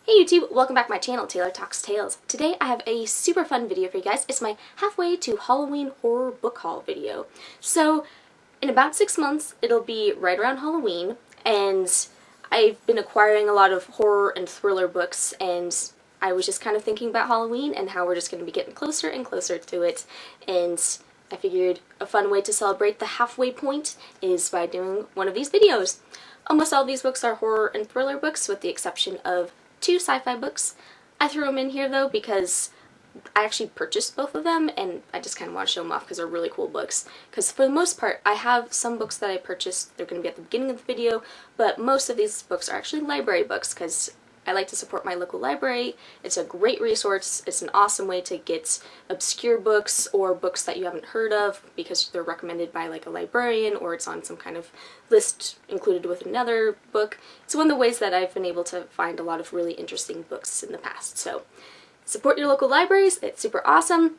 Hey YouTube, welcome back to my channel, Taylor Talks Tales. Today I have a super fun video for you guys. It's my halfway to Halloween horror book haul video. So, in about 6 months, it'll be right around Halloween, and I've been acquiring a lot of horror and thriller books, and I was just kind of thinking about Halloween and how we're just going to be getting closer and closer to it, and I figured a fun way to celebrate the halfway point is by doing one of these videos. Almost all these books are horror and thriller books, with the exception of 2 sci-fi books. I threw them in here though because I actually purchased both of them, and I just kind of want to show them off because they're really cool books. Because for the most part, I have some books that I purchased, they're going to be at the beginning of the video, but most of these books are actually library books because I like to support my local library. It's a great resource. It's an awesome way to get obscure books or books that you haven't heard of because they're recommended by like a librarian or it's on some kind of list included with another book. It's one of the ways that I've been able to find a lot of really interesting books in the past. So support your local libraries. It's super awesome.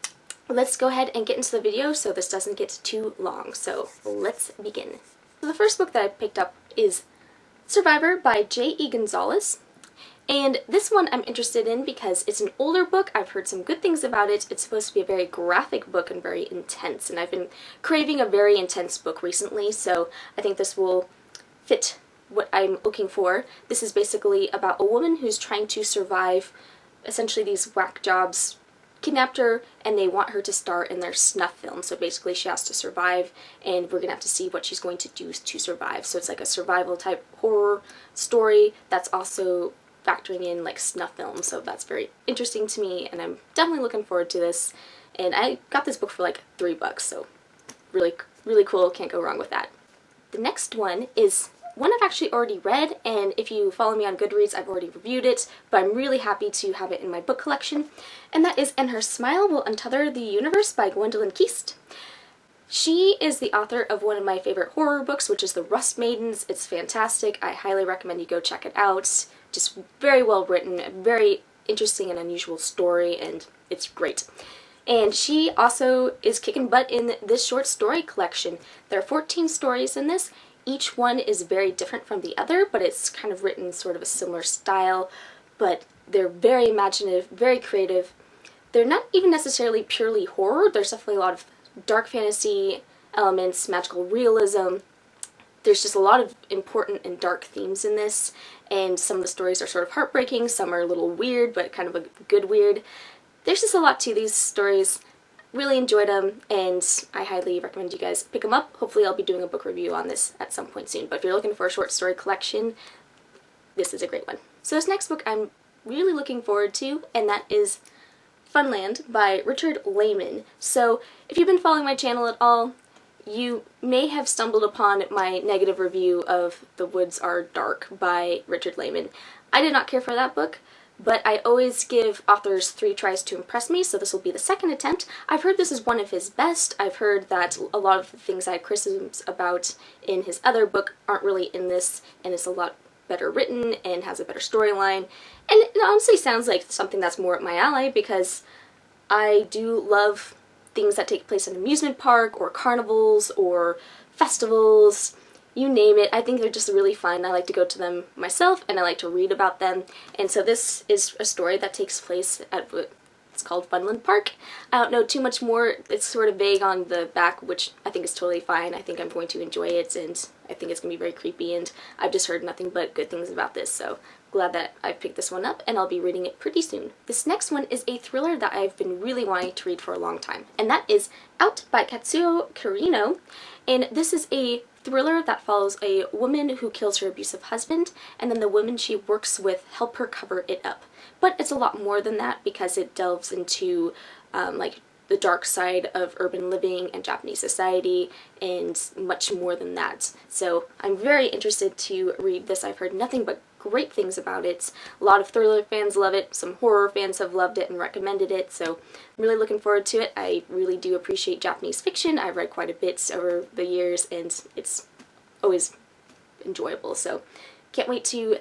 Let's go ahead and get into the video so this doesn't get too long. So let's begin. So the first book that I picked up is Survivor by J.E. Gonzalez. And this one I'm interested in because it's an older book. I've heard some good things about it. It's supposed to be a very graphic book and very intense, and I've been craving a very intense book recently, so I think this will fit what I'm looking for. This is basically about a woman who's trying to survive. Essentially, these whack jobs kidnapped her, and they want her to star in their snuff film, so basically she has to survive, and we're gonna have to see what she's going to do to survive. So it's like a survival type horror story that's also factoring in like snuff films, so that's very interesting to me, and I'm definitely looking forward to this. And I got this book for like $3, so really cool, can't go wrong with that. The next one is one I've actually already read, and if you follow me on Goodreads, I've already reviewed it, but I'm really happy to have it in my book collection, and that is And Her Smile Will Untether the Universe by Gwendolyn Keast. She is the author of one of my favorite horror books, which is The Rust Maidens. It's fantastic. I highly recommend you go check it out. Just very well written, a very interesting and unusual story, and it's great. And she also is kicking butt in this short story collection. There are 14 stories in this. Each one is very different from the other, but it's kind of written sort of a similar style, but they're very imaginative, very creative. They're not even necessarily purely horror. There's definitely a lot of dark fantasy elements, magical realism. There's just a lot of important and dark themes in this, and some of the stories are sort of heartbreaking, some are a little weird, but kind of a good weird. There's just a lot to these stories. Really enjoyed them, and I highly recommend you guys pick them up. Hopefully I'll be doing a book review on this at some point soon, but if you're looking for a short story collection, this is a great one. So this next book I'm really looking forward to, and that is Funland by Richard Lehman. So if you've been following my channel at all, you may have stumbled upon my negative review of The Woods Are Dark by Richard Lehman. I did not care for that book, but I always give authors 3 tries to impress me, so this will be the second attempt. I've heard this is one of his best. I've heard that a lot of the things I had criticisms about in his other book aren't really in this, and it's a lot better written and has a better storyline. And it honestly sounds like something that's more up my alley because I do love things that take place in an amusement park or carnivals or festivals, you name it. I think they're just really fun. I like to go to them myself, and I like to read about them. And so this is a story that takes place at it's called Funland Park. I don't know too much more. It's sort of vague on the back, which I think is totally fine. I think I'm going to enjoy it, and I think it's going to be very creepy, and I've just heard nothing but good things about this, so glad that I picked this one up, and I'll be reading it pretty soon. This next one is a thriller that I've been really wanting to read for a long time, and that is Out by Katsuo Kirino, and this is a thriller that follows a woman who kills her abusive husband, and then the women she works with help her cover it up. But it's a lot more than that because it delves into like the dark side of urban living and Japanese society and much more than that. So I'm very interested to read this. I've heard nothing but great things about it. A lot of thriller fans love it. Some horror fans have loved it and recommended it. So I'm really looking forward to it. I really do appreciate Japanese fiction. I've read quite a bit over the years and it's always enjoyable. So can't wait to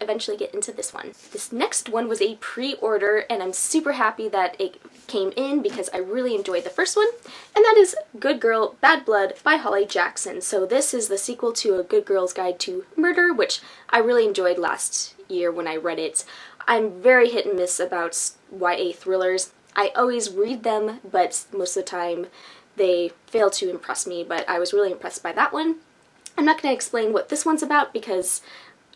eventually get into this one. This next one was a pre-order, and I'm super happy that it came in because I really enjoyed the first one, and that is Good Girl, Bad Blood by Holly Jackson. So this is the sequel to A Good Girl's Guide to Murder, which I really enjoyed last year when I read it. I'm very hit and miss about YA thrillers. I always read them, but most of the time they fail to impress me, but I was really impressed by that one. I'm not going to explain what this one's about because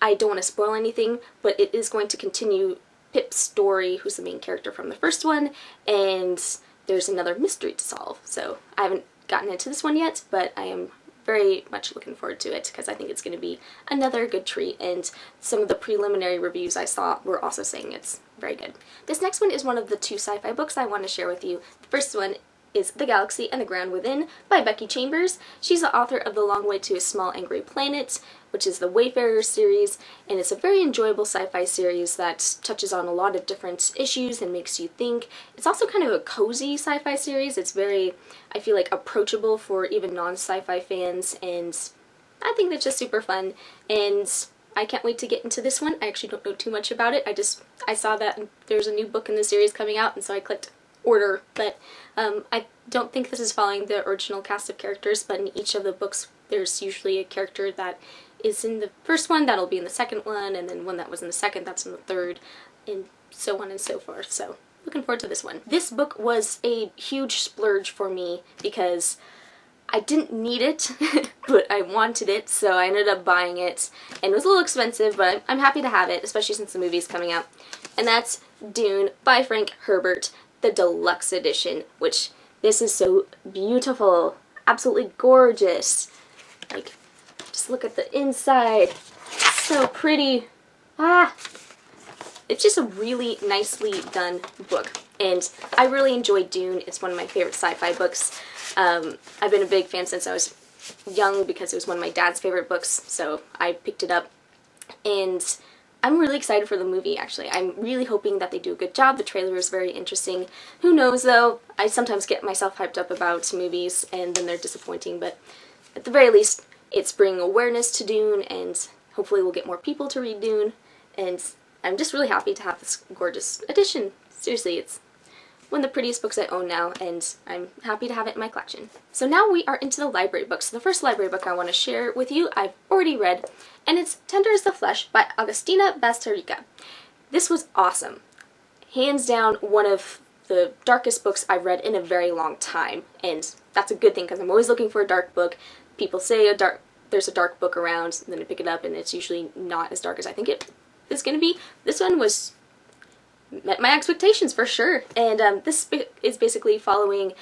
I don't want to spoil anything, but it is going to continue Pip's story, who's the main character from the first one, and there's another mystery to solve. So I haven't gotten into this one yet, but I am very much looking forward to it because I think it's going to be another good treat, and some of the preliminary reviews I saw were also saying it's very good. This next one is one of the 2 sci-fi books I want to share with you. The first one is The Galaxy and the Ground Within by Becky Chambers. She's the author of The Long Way to a Small Angry Planet, which is the Wayfarer series, and it's a very enjoyable sci-fi series that touches on a lot of different issues and makes you think. It's also kind of a cozy sci-fi series. It's very, I feel like, approachable for even non-sci-fi fans, and I think that's just super fun, and I can't wait to get into this one. I actually don't know too much about it. I saw that there's a new book in the series coming out, and so I clicked order, but I don't think this is following the original cast of characters, but in each of the books there's usually a character that is in the first one that'll be in the second one, and then one that was in the second that's in the third, and so on and so forth. So looking forward to this one. This book was a huge splurge for me because I didn't need it, but I wanted it, so I ended up buying it, and it was a little expensive, but I'm happy to have it, especially since the movie's coming out, and that's Dune by Frank Herbert, the deluxe edition, which this is so beautiful, absolutely gorgeous. Like, just look at the inside, it's so pretty. It's just a really nicely done book, and I really enjoyed Dune. It's one of my favorite sci-fi books. I've been a big fan since I was young because it was one of my dad's favorite books, so I picked it up, and I'm really excited for the movie, actually. I'm really hoping that they do a good job. The trailer is very interesting. Who knows, though? I sometimes get myself hyped up about movies, and then they're disappointing, but at the very least, it's bringing awareness to Dune, and hopefully we'll get more people to read Dune, and I'm just really happy to have this gorgeous edition. Seriously, it's one of the prettiest books I own now, and I'm happy to have it in my collection. So now we are into the library books. The first library book I want to share with you I've already read, and it's Tender as the Flesh by Agustina Bastarrica. This was awesome. Hands down one of the darkest books I've read in a very long time, and that's a good thing because I'm always looking for a dark book. People say there's a dark book around, and then I pick it up and it's usually not as dark as I think it is going to be. This one met my expectations for sure, and this is basically following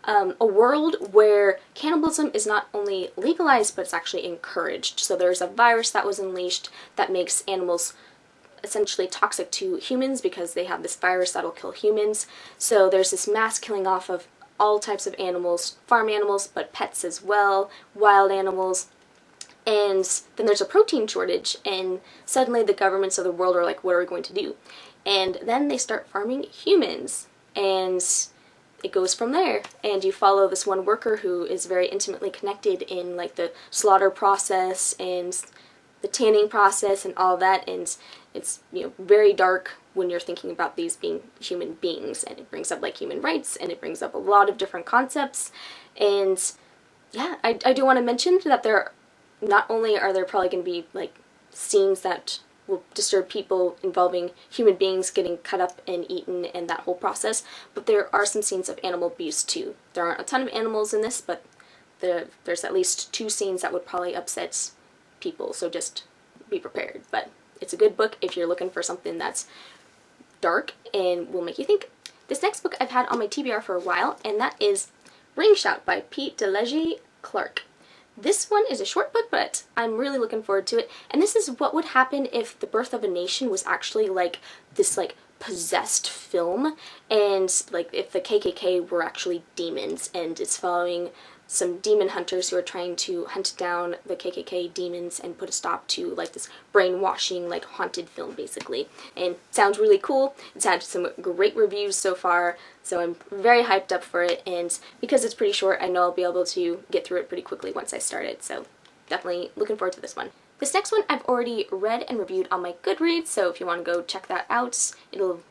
a world where cannibalism is not only legalized, but it's actually encouraged. So there's a virus that was unleashed that makes animals essentially toxic to humans because they have this virus that'll kill humans. So there's this mass killing off of all types of animals, farm animals, but pets as well, wild animals. And then there's a protein shortage, and suddenly the governments of the world are like, what are we going to do? And then they start farming humans, and it goes from there. And you follow this one worker who is very intimately connected in like the slaughter process and the tanning process and all that, and it's, you know, very dark when you're thinking about these being human beings, and it brings up like human rights, and it brings up a lot of different concepts. And yeah, I do want to mention that not only are there probably going to be like scenes that will disturb people involving human beings getting cut up and eaten and that whole process, but there are some scenes of animal abuse too. There aren't a ton of animals in this, but there's at least 2 scenes that would probably upset people, so just be prepared. But it's a good book if you're looking for something that's dark and will make you think. This next book I've had on my TBR for a while, and that is Ring Shout by Pete DeLegge Clark. This one is a short book, but I'm really looking forward to it. And this is what would happen if The Birth of a Nation was actually like this like possessed film, and like if the KKK were actually demons, and it's following some demon hunters who are trying to hunt down the KKK demons and put a stop to like this brainwashing like haunted film basically. And it sounds really cool. It's had some great reviews so far, so I'm very hyped up for it, and because it's pretty short I know I'll be able to get through it pretty quickly once I start it, so definitely looking forward to this one. This next one I've already read and reviewed on my Goodreads, so if you want to go check that out, it'll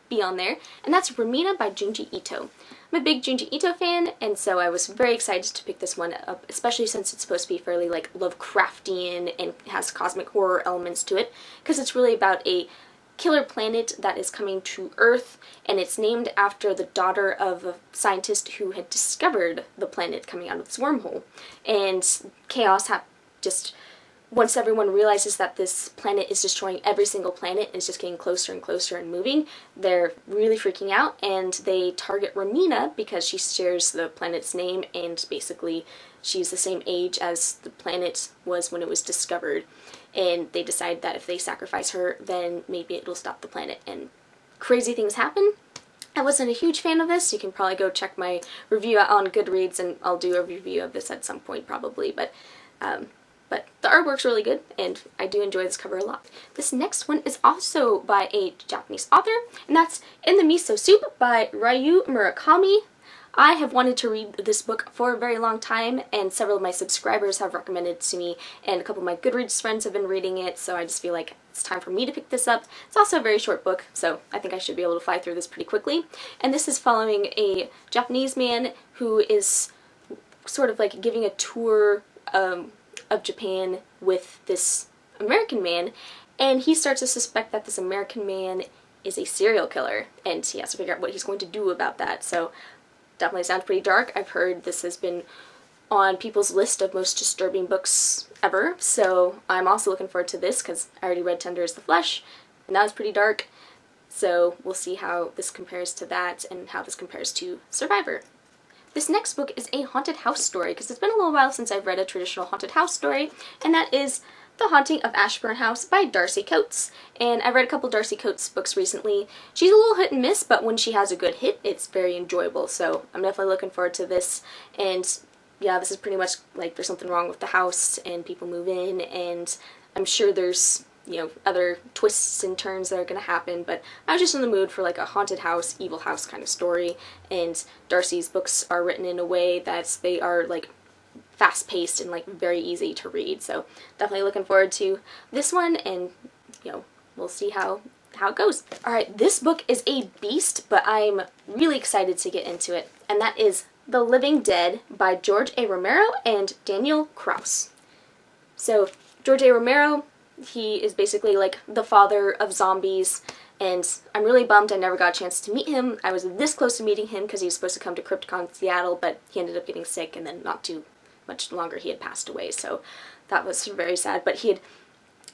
be on there. And that's Romina by Junji Ito. I'm a big Junji Ito fan, and so I was very excited to pick this one up, especially since it's supposed to be fairly like Lovecraftian and has cosmic horror elements to it, because it's really about a killer planet that is coming to Earth, and it's named after the daughter of a scientist who had discovered the planet coming out of this wormhole. And chaos just once everyone realizes that this planet is destroying every single planet and it's just getting closer and closer and moving, they're really freaking out, and they target Romina because she shares the planet's name, and basically she's the same age as the planet was when it was discovered. And they decide that if they sacrifice her, then maybe it'll stop the planet, and crazy things happen. I wasn't a huge fan of this. You can probably go check my review out on Goodreads, and I'll do a review of this at some point probably, but the artwork's really good, and I do enjoy this cover a lot. This next one is also by a Japanese author, and that's In the Miso Soup by Ryu Murakami. I have wanted to read this book for a very long time, and several of my subscribers have recommended it to me, and a couple of my Goodreads friends have been reading it, so I just feel like it's time for me to pick this up. It's also a very short book, so I think I should be able to fly through this pretty quickly. And this is following a Japanese man who is sort of like giving a tour of Japan with this American man, and he starts to suspect that this American man is a serial killer, and he has to figure out what he's going to do about that. So definitely sounds pretty dark. I've heard this has been on people's list of most disturbing books ever, so I'm also looking forward to this because I already read Tender as the Flesh, and that was pretty dark. So we'll see how this compares to that and how this compares to Survivor. This next book is a haunted house story, because it's been a little while since I've read a traditional haunted house story, and that is The Haunting of Ashburn House by Darcy Coates. And I've read a couple Darcy Coates books recently. She's a little hit and miss, but when she has a good hit, it's very enjoyable, so I'm definitely looking forward to this. And yeah, this is pretty much like there's something wrong with the house, and people move in, and I'm sure there's, you know, other twists and turns that are going to happen, but I was just in the mood for like a haunted house, evil house kind of story, and Darcy's books are written in a way that they are like fast-paced and like very easy to read, so definitely looking forward to this one, and you know, we'll see how it goes. Alright, this book is a beast, but I'm really excited to get into it, and that is The Living Dead by George A. Romero and Daniel Kraus. So, George A. Romero, he is basically like the father of zombies, and I'm really bummed I never got a chance to meet him. I was this close to meeting him because he was supposed to come to CryptCon Seattle, but he ended up getting sick, and then not too much longer he had passed away, so that was very sad. But he had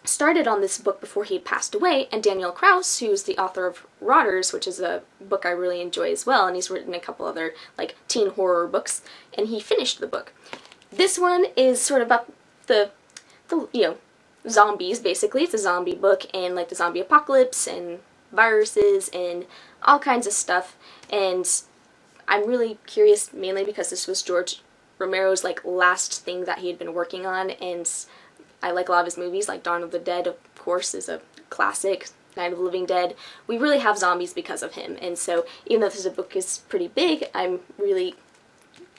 started on this book before he had passed away, and Daniel Kraus, who's the author of Rotters, which is a book I really enjoy as well, and he's written a couple other like teen horror books, and he finished the book. This one is sort of about the you know, zombies, basically. It's a zombie book, and like the zombie apocalypse and viruses and all kinds of stuff, and I'm really curious mainly because this was George Romero's like last thing that he had been working on, and I like a lot of his movies, like Dawn of the Dead, of course, is a classic. Night of the Living Dead. We really have zombies because of him, and so even though this book is pretty big, I'm really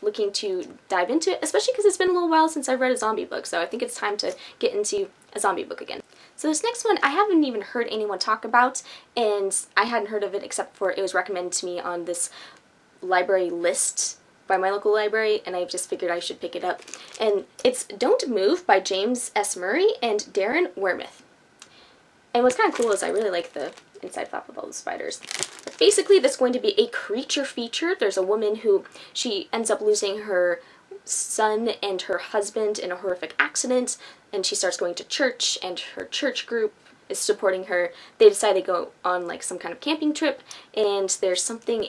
looking to dive into it, especially because it's been a little while since I've read a zombie book, so I think it's time to get into a zombie book again. So this next one I haven't even heard anyone talk about, and I hadn't heard of it except for it was recommended to me on this library list by my local library, and I just figured I should pick it up. And it's Don't Move by James S. Murray and Darren Wearmouth. And what's kind of cool is I really like the inside flap of all the spiders. But basically, that's going to be a creature feature. There's a woman who, she ends up losing her son and her husband in a horrific accident, and she starts going to church, and her church group is supporting her. They decide to go on like some kind of camping trip, and there's something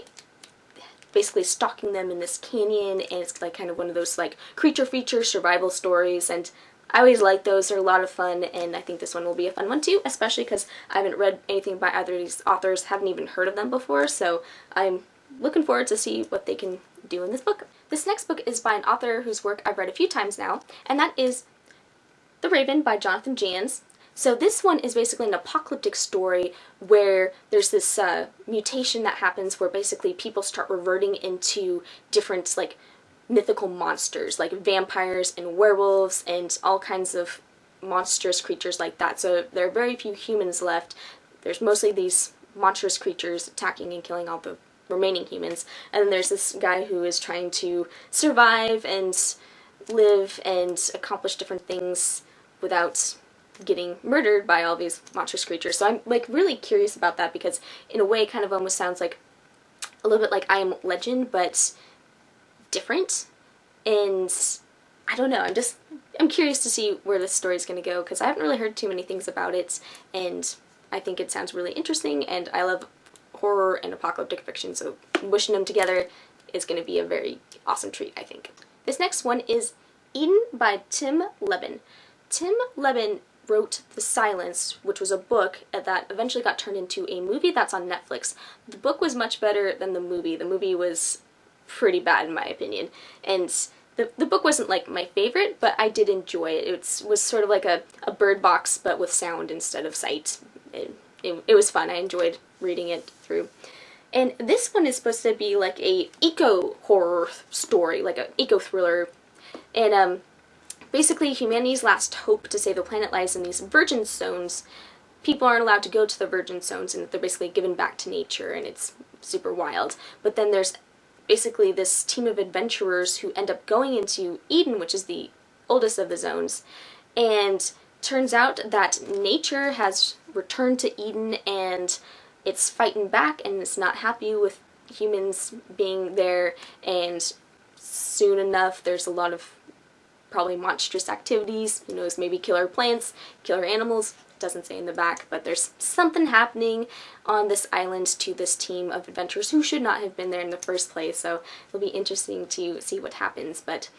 basically stalking them in this canyon, and it's like kind of one of those like creature feature survival stories, and I always like those. They're a lot of fun, and I think this one will be a fun one too, especially because I haven't read anything by either of these authors, haven't even heard of them before, so I'm looking forward to see what they can do in this book. This next book is by an author whose work I've read a few times now, and that is The Raven by Jonathan Janz. So this one is basically an apocalyptic story where there's this mutation that happens where basically people start reverting into different like mythical monsters like vampires and werewolves and all kinds of monstrous creatures like that. So there are very few humans left. There's mostly these monstrous creatures attacking and killing all the remaining humans. And then there's this guy who is trying to survive and live and accomplish different things without getting murdered by all these monstrous creatures. So I'm like really curious about that, because in a way it kind of almost sounds like a little bit like I Am Legend, but different. And I don't know, I'm curious to see where this story is going to go, because I haven't really heard too many things about it, and I think it sounds really interesting, and I love horror and apocalyptic fiction, so wishing them together is going to be a very awesome treat, I think. This next one is Eden by Tim Levin. Tim Levin wrote The Silence, which was a book that eventually got turned into a movie that's on Netflix. The book was much better than the movie. The movie was pretty bad in my opinion, and the book wasn't like my favorite, but I did enjoy it. It was sort of like a Bird Box, but with sound instead of sight. It was fun. I enjoyed reading it through. And this one is supposed to be like a eco-horror story, like an eco-thriller. And basically humanity's last hope to save the planet lies in these virgin zones. People aren't allowed to go to the virgin zones, and they're basically given back to nature, and it's super wild. But then there's basically this team of adventurers who end up going into Eden, which is the oldest of the zones, and turns out that nature has returned to Eden, and it's fighting back, and it's not happy with humans being there, and soon enough there's a lot of probably monstrous activities, who knows, maybe killer plants, killer animals. Doesn't say in the back, but there's something happening on this island to this team of adventurers who should not have been there in the first place, so it'll be interesting to see what happens. But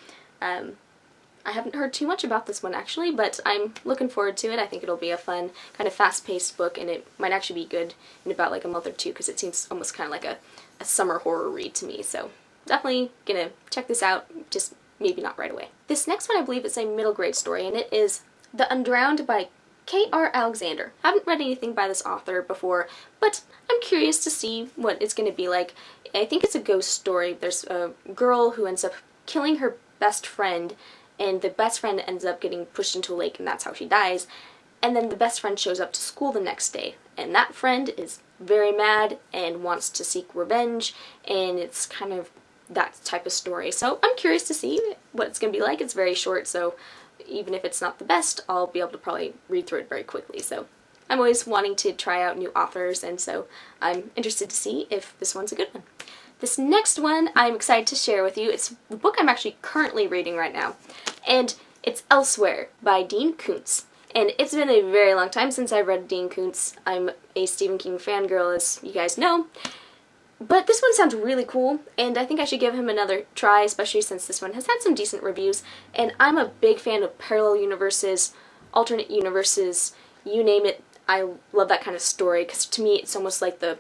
I haven't heard too much about this one actually, but I'm looking forward to it. I think it'll be a fun, kind of fast-paced book, and it might actually be good in about like a month or two, because it seems almost kind of like a summer horror read to me, so definitely gonna check this out, just maybe not right away. This next one I believe is a middle grade story, and it is The Undowned by K.R. Alexander. I haven't read anything by this author before, but I'm curious to see what it's going to be like. I think it's a ghost story. There's a girl who ends up killing her best friend, and the best friend ends up getting pushed into a lake, and that's how she dies. And then the best friend shows up to school the next day, and that friend is very mad and wants to seek revenge, and it's kind of that type of story. So I'm curious to see what it's going to be like. It's very short, so even if it's not the best, I'll be able to probably read through it very quickly. So I'm always wanting to try out new authors, and so I'm interested to see if this one's a good one. This next one I'm excited to share with you. It's the book I'm actually currently reading right now, and it's Elsewhere by Dean Koontz. And it's been a very long time since I've read Dean Koontz. I'm a Stephen King fangirl, as you guys know. But this one sounds really cool, and I think I should give him another try, especially since this one has had some decent reviews. And I'm a big fan of parallel universes, alternate universes, you name it. I love that kind of story, because to me it's almost like the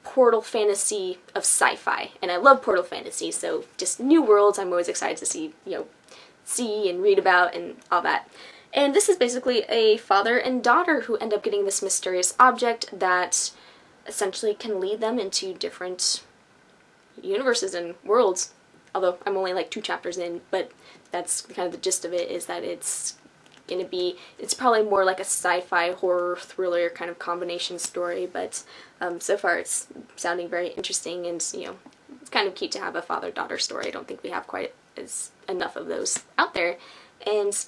portal fantasy of sci-fi. And I love portal fantasy, so just new worlds I'm always excited to see, see and read about and all that. And this is basically a father and daughter who end up getting this mysterious object that essentially can lead them into different universes and worlds. Although I'm only like 2 chapters in, but that's kind of the gist of it, is that it's probably more like a sci-fi horror thriller kind of combination story, but so far it's sounding very interesting, and it's kind of cute to have a father-daughter story. I don't think we have quite enough of those out there, and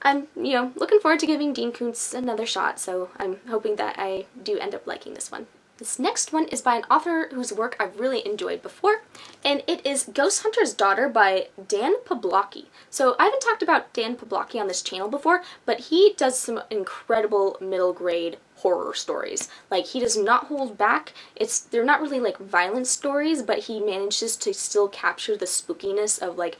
I'm looking forward to giving Dean Koontz another shot, so I'm hoping that I do end up liking this one. This next one is by an author whose work I've really enjoyed before, and it is Ghost Hunter's Daughter by Dan Pawlowski. So I haven't talked about Dan Pawlowski on this channel before, but he does some incredible middle grade horror stories. Like, he does not hold back. They're not really like violent stories, but he manages to still capture the spookiness of like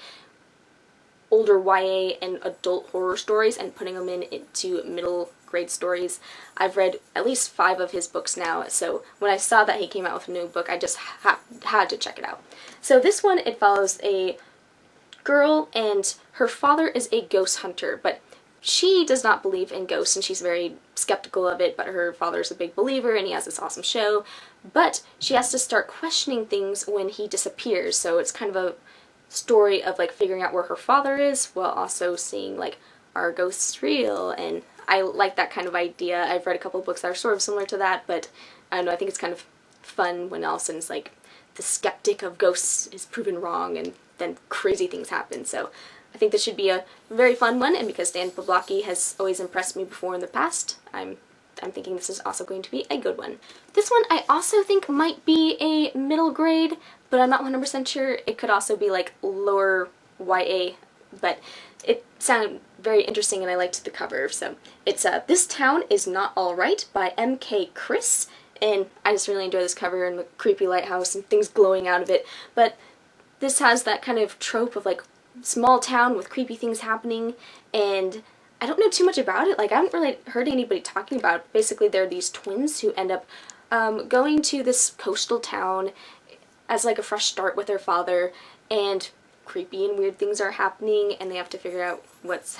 older YA and adult horror stories and putting them into middle grade stories. I've read at least 5 of his books now, so when I saw that he came out with a new book, I just had to check it out. So this one, it follows a girl, and her father is a ghost hunter, but she does not believe in ghosts, and she's very skeptical of it, but her father's a big believer, and he has this awesome show, but she has to start questioning things when he disappears, so it's kind of a story of like figuring out where her father is, while also seeing like, are ghosts real? And I like that kind of idea. I've read a couple of books that are sort of similar to that, but I don't know, I think it's kind of fun when all of a sudden it's like the skeptic of ghosts is proven wrong and then crazy things happen. So I think this should be a very fun one, and because Dan Pawlowski has always impressed me before in the past, I'm thinking this is also going to be a good one. This one I also think might be a middle grade, but I'm not 100% sure. It could also be like lower YA, but it sounded very interesting and I liked the cover. So it's This Town Is Not Alright by M.K. Chris, and I just really enjoy this cover and the creepy lighthouse and things glowing out of it. But this has that kind of trope of like small town with creepy things happening, and I don't know too much about it. Like, I haven't really heard anybody talking about it. Basically, there are these twins who end up going to this coastal town as like a fresh start with their father, and creepy and weird things are happening, and they have to figure out what's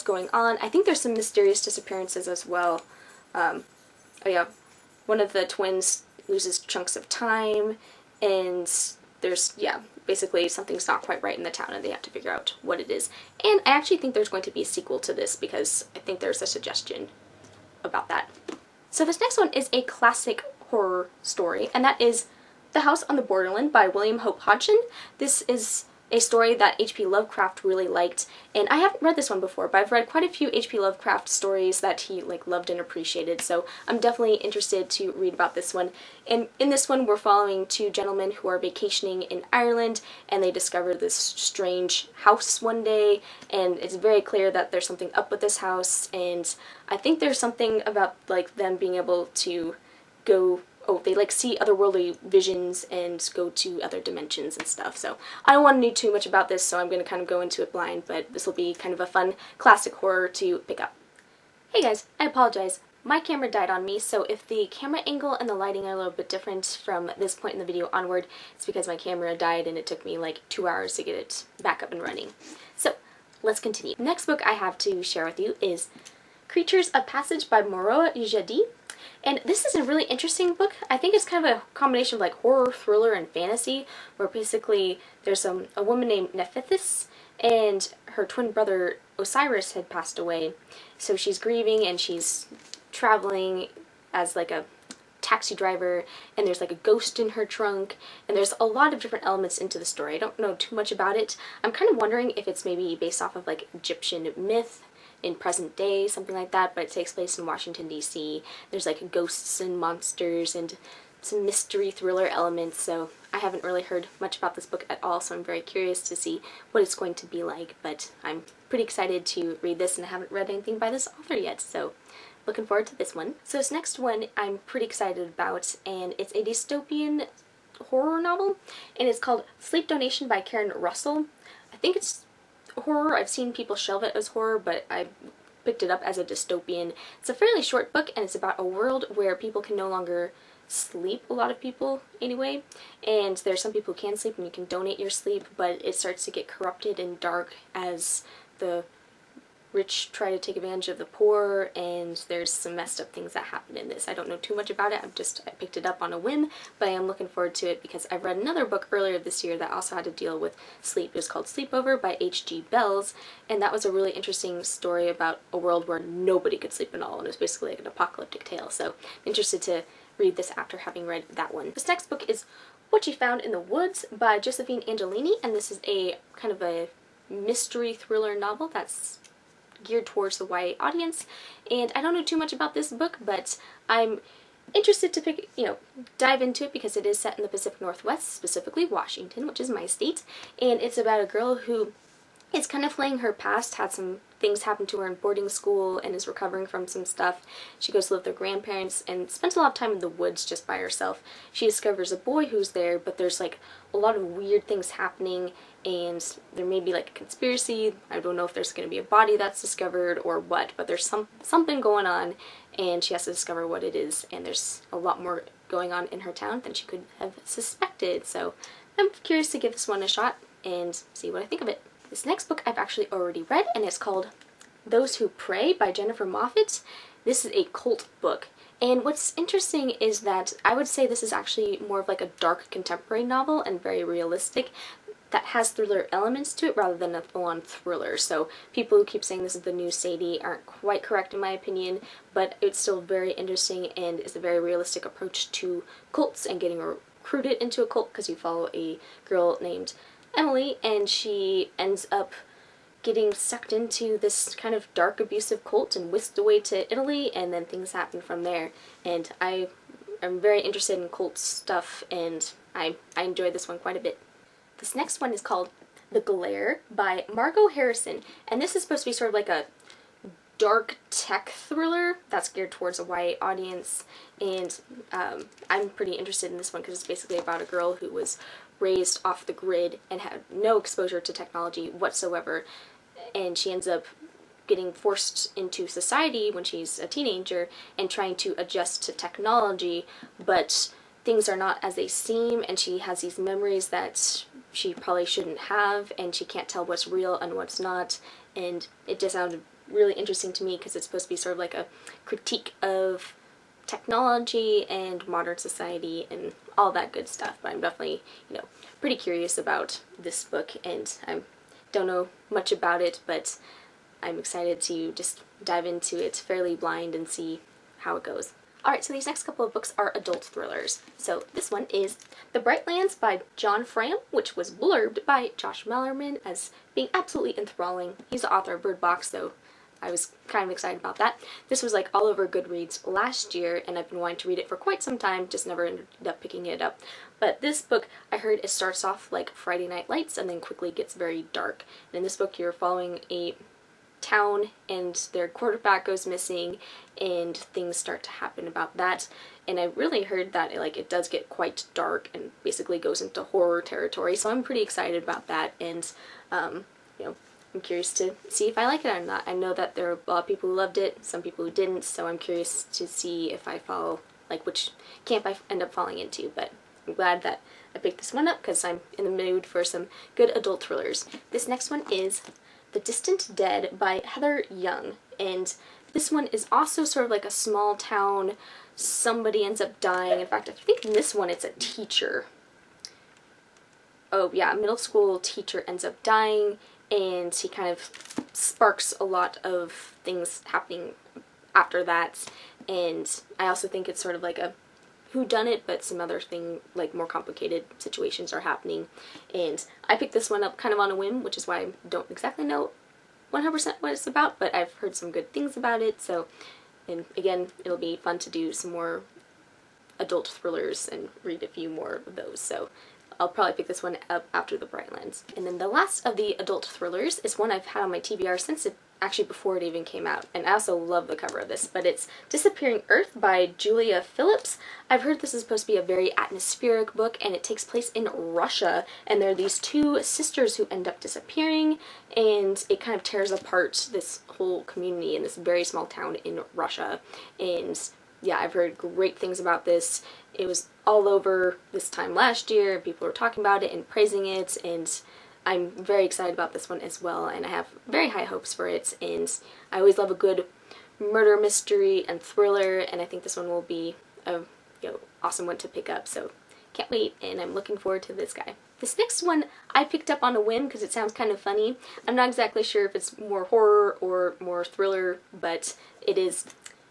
going on. I think there's some mysterious disappearances as well. Oh yeah, one of the twins loses chunks of time, and there's, yeah, basically something's not quite right in the town and they have to figure out what it is. And I actually think there's going to be a sequel to this because I think there's a suggestion about that. So this next one is a classic horror story, and that is The House on the Borderland by William Hope Hodgson. This is a story that H.P. Lovecraft really liked, and I haven't read this one before, but I've read quite a few H.P. Lovecraft stories that he loved and appreciated, so I'm definitely interested to read about this one. And in this one, we're following two gentlemen who are vacationing in Ireland, and they discover this strange house one day, and it's very clear that there's something up with this house, and I think there's something about them being able to go, they see otherworldly visions and go to other dimensions and stuff. So I don't want to know too much about this, so I'm going to kind of go into it blind, but this will be kind of a fun classic horror to pick up. Hey guys, I apologize. My camera died on me, so if the camera angle and the lighting are a little bit different from this point in the video onward, it's because my camera died and it took me like 2 hours to get it back up and running. So let's continue. The next book I have to share with you is Creatures of Passage by Maroa Ujadi. And this is a really interesting book. I think it's kind of a combination of like horror, thriller, and fantasy, where basically there's a woman named Nephthys, and her twin brother Osiris had passed away. So she's grieving and she's traveling as like a taxi driver, and there's like a ghost in her trunk, and there's a lot of different elements into the story. I don't know too much about it. I'm kind of wondering if it's maybe based off of like Egyptian myth in present day, something like that, but it takes place in Washington, D.C. There's like ghosts and monsters and some mystery thriller elements, so I haven't really heard much about this book at all, so I'm very curious to see what it's going to be like, but I'm pretty excited to read this, and I haven't read anything by this author yet, so looking forward to this one. So this next one I'm pretty excited about, and it's a dystopian horror novel, and it's called Sleep Donation by Karen Russell. I think it's horror. I've seen people shelve it as horror, but I picked it up as a dystopian. It's a fairly short book, and it's about a world where people can no longer sleep, a lot of people anyway, and there's some people who can sleep and you can donate your sleep, but it starts to get corrupted and dark as the rich try to take advantage of the poor, and there's some messed up things that happen in this. I don't know too much about it. I picked it up on a whim, but I am looking forward to it because I've read another book earlier this year that also had to deal with sleep. It was called Sleepover by H.G. Wells, and that was a really interesting story about a world where nobody could sleep at all, and it was basically like an apocalyptic tale. So I'm interested to read this after having read that one. This next book is What You Found in the Woods by Josephine Angelini, and this is a kind of a mystery thriller novel that's geared towards the YA audience, and I don't know too much about this book, but I'm interested to dive into it because it is set in the Pacific Northwest, specifically Washington, which is my state, and it's about a girl who is kind of fleeing her past, had some things happen to her in boarding school, and is recovering from some stuff. She goes to live with her grandparents and spends a lot of time in the woods just by herself. She discovers a boy who's there, but there's like a lot of weird things happening, and there may be like a conspiracy. I don't know if there's going to be a body that's discovered or what, but there's something going on, and she has to discover what it is, and there's a lot more going on in her town than she could have suspected. So I'm curious to give this one a shot and see what I think of it. This next book I've actually already read, and it's called Those Who Pray by Jennifer Moffett. This is a cult book, and what's interesting is that I would say this is actually more of like a dark contemporary novel and very realistic. that has thriller elements to it rather than a full-on thriller. So people who keep saying this is the new Sadie aren't quite correct in my opinion, but it's still very interesting and is a very realistic approach to cults and getting recruited into a cult, because you follow a girl named Emily and she ends up getting sucked into this kind of dark abusive cult and whisked away to Italy, and then things happen from there. And I am very interested in cult stuff, and I enjoyed this one quite a bit. This next one is called The Glare by Margot Harrison, and this is supposed to be sort of like a dark tech thriller that's geared towards a YA audience, and I'm pretty interested in this one because it's basically about a girl who was raised off the grid and had no exposure to technology whatsoever, and she ends up getting forced into society when she's a teenager and trying to adjust to technology, but things are not as they seem, and she has these memories that she probably shouldn't have, and she can't tell what's real and what's not. And it just sounded really interesting to me because it's supposed to be sort of like a critique of technology and modern society and all that good stuff. But I'm definitely, pretty curious about this book, and I don't know much about it, but I'm excited to just dive into it fairly blind and see how it goes. Alright, so these next couple of books are adult thrillers. So this one is The Brightlands by John Fram, which was blurbed by Josh Mallerman as being absolutely enthralling. He's the author of Bird Box, so I was kind of excited about that. This was like all over Goodreads last year, and I've been wanting to read it for quite some time, just never ended up picking it up. But this book, I heard it starts off like Friday Night Lights and then quickly gets very dark. And in this book, you're following a town and their quarterback goes missing and things start to happen about that, and I really heard that it does get quite dark and basically goes into horror territory, so I'm pretty excited about that, and I'm curious to see if I like it or not. I know that there are a lot of people who loved it, some people who didn't, so I'm curious to see if I follow which camp I end up falling into, but I'm glad that I picked this one up because I'm in the mood for some good adult thrillers. This next one is The Distant Dead by Heather Young, and this one is also sort of like a small town, somebody ends up dying. In fact, I think in this one it's a teacher. Oh yeah, a middle school teacher ends up dying, and he kind of sparks a lot of things happening after that, and I also think it's sort of like a whodunit, but some other more complicated situations are happening, and I picked this one up kind of on a whim, which is why I don't exactly know 100% what it's about, but I've heard some good things about it, so, and again, it'll be fun to do some more adult thrillers and read a few more of those, so I'll probably pick this one up after The Brightlands. And then the last of the adult thrillers is one I've had on my TBR since actually before it even came out, and I also love the cover of this, but it's Disappearing Earth by Julia Phillips. I've heard this is supposed to be a very atmospheric book, and it takes place in Russia, and there are these two sisters who end up disappearing, and it kind of tears apart this whole community in this very small town in Russia. And yeah, I've heard great things about this. It was all over this time last year, people were talking about it and praising it, and I'm very excited about this one as well, and I have very high hopes for it, and I always love a good murder mystery and thriller, and I think this one will be a awesome one to pick up, so can't wait, and I'm looking forward to this guy. This next one I picked up on a whim because it sounds kind of funny. I'm not exactly sure if it's more horror or more thriller, but it is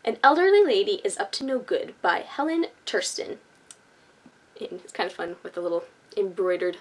An Elderly Lady is Up to No Good by Helen Thurston. And it's kind of fun with a little embroidered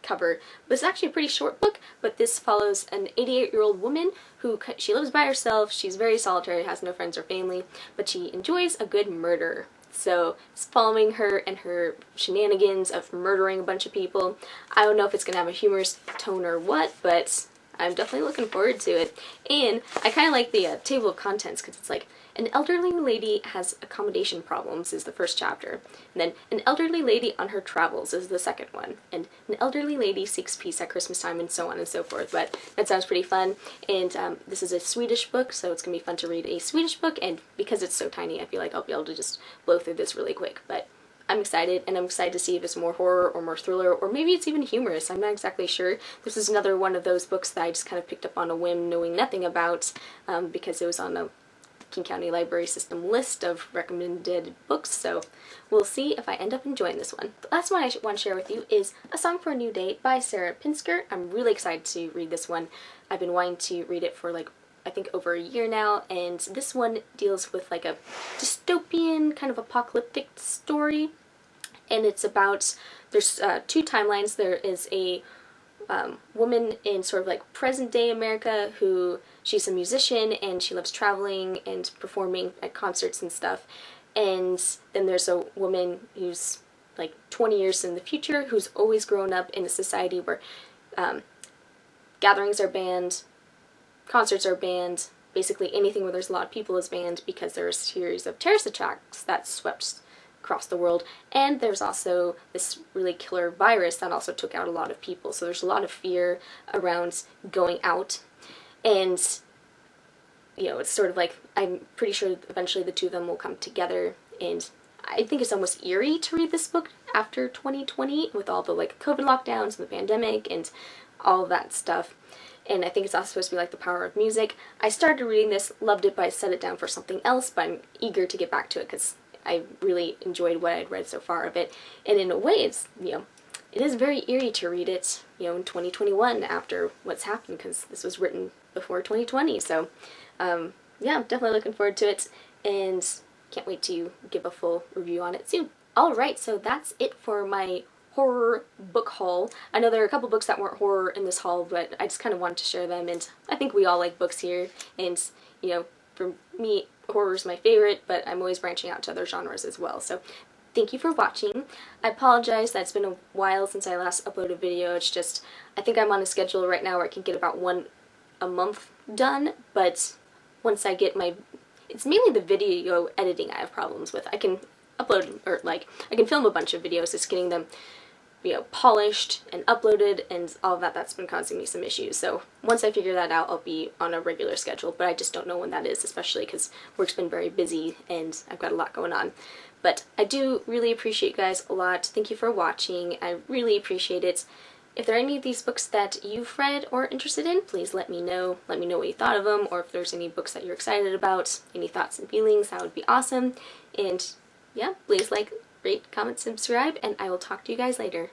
cover. But it's actually a pretty short book, but this follows an 88-year-old woman who she lives by herself. She's very solitary, has no friends or family, but she enjoys a good murder. So it's following her and her shenanigans of murdering a bunch of people. I don't know if it's going to have a humorous tone or what, but I'm definitely looking forward to it. And I kind of like the table of contents because it's like, an elderly lady has accommodation problems is the first chapter, and then an elderly lady on her travels is the second one, and an elderly lady seeks peace at Christmas time, and so on and so forth. But that sounds pretty fun, and this is a Swedish book, so it's going to be fun to read a Swedish book, and because it's so tiny, I feel like I'll be able to just blow through this really quick. But I'm excited, and I'm excited to see if it's more horror or more thriller, or maybe it's even humorous. I'm not exactly sure. This is another one of those books that I just kind of picked up on a whim, knowing nothing about, because it was on a King County Library System list of recommended books, so we'll see if I end up enjoying this one. The last one I want to share with you is A Song for a New Day by Sarah Pinsker. I'm really excited to read this one. I've been wanting to read it for like, I think over a year now, and this one deals with like a dystopian kind of apocalyptic story, and it's about, there's two timelines. There is a woman in sort of like present day America who, she's a musician and she loves traveling and performing at concerts and stuff, and then there's a woman who's like 20 years in the future who's always grown up in a society where gatherings are banned, concerts are banned, basically anything where there's a lot of people is banned because there are a series of terrorist attacks that swept across the world, and there's also this really killer virus that also took out a lot of people, so there's a lot of fear around going out, and you know, it's sort of like, I'm pretty sure eventually the two of them will come together, and I think it's almost eerie to read this book after 2020 with all the like COVID lockdowns and the pandemic and all of that stuff. And I think it's also supposed to be like the power of music. I started reading this, loved it, but I set it down for something else, but I'm eager to get back to it because I really enjoyed what I'd read so far of it. And in a way, it's, you know, it is very eerie to read it, you know, in 2021 after what's happened, because this was written before 2020. So, yeah, I'm definitely looking forward to it, and can't wait to give a full review on it soon. Alright, so that's it for my horror book haul. I know there are a couple books that weren't horror in this haul, but I just kind of wanted to share them, and I think we all like books here, and, you know, for me, horror is my favorite, but I'm always branching out to other genres as well. So thank you for watching. I apologize that it's been a while since I last uploaded a video. It's just, I think I'm on a schedule right now where I can get about one a month done, but once I get my, it's mainly the video editing I have problems with. I can upload, or like, I can film a bunch of videos, just getting them, you know, polished and uploaded and all of that, that's been causing me some issues. So once I figure that out, I'll be on a regular schedule, but I just don't know when that is, especially because work's been very busy and I've got a lot going on. But I do really appreciate you guys a lot. Thank you for watching. I really appreciate it. If there are any of these books that you've read or interested in, please let me know. Let me know what you thought of them, or if there's any books that you're excited about, any thoughts and feelings, that would be awesome. And yeah, please like, rate, comment, subscribe, and I will talk to you guys later.